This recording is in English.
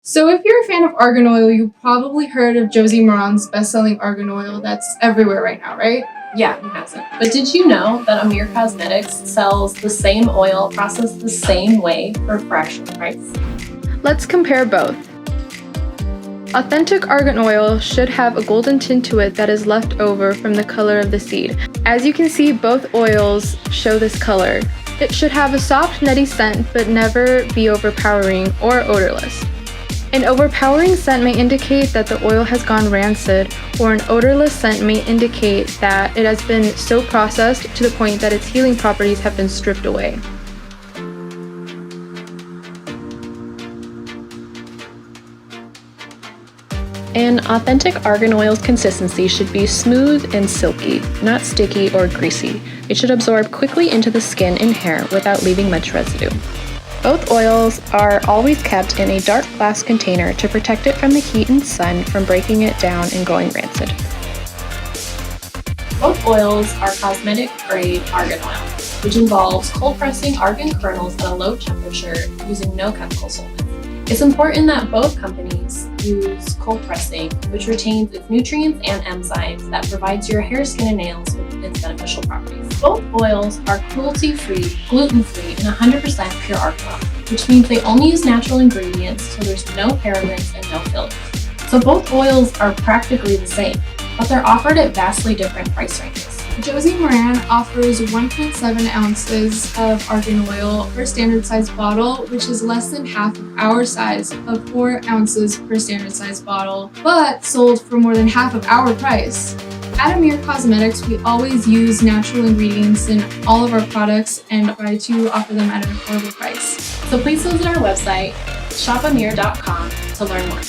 So if you're a fan of argan oil, you probably heard of Josie Maran's best-selling argan oil that's everywhere right now, right? Yeah, who hasn't? But did you know that Amire Cosmetics sells the same oil processed the same way for a fraction of the price? Let's compare both. Authentic argan oil should have a golden tint to it that is left over from the color of the seed. As you can see, both oils show this color. It should have a soft, nutty scent, but never be overpowering or odorless. An overpowering scent may indicate that the oil has gone rancid, or an odorless scent may indicate that it has been so processed to the point that its healing properties have been stripped away. An authentic argan oil's consistency should be smooth and silky, not sticky or greasy. It should absorb quickly into the skin and hair without leaving much residue. Both oils are always kept in a dark glass container to protect it from the heat and sun from breaking it down and going rancid. Both oils are cosmetic-grade argan oil, which involves cold pressing argan kernels at a low temperature using no chemical solvents. It's important that both companies use cold pressing, which retains its nutrients and enzymes that provides your hair, skin, and nails with its beneficial properties. Both oils are cruelty-free, gluten-free, and 100% pure argan oil, which means they only use natural ingredients, so there's no parabens and no fillers. So both oils are practically the same, but they're offered at vastly different price ranges. Josie Maran offers 1.7 ounces of argan oil per standard size bottle, which is less than half of our size of 4 ounces per standard size bottle, but sold for more than half of our price. At Amire Cosmetics, we always use natural ingredients in all of our products and try to offer them at an affordable price. So please visit our website, shopamire.com, to learn more.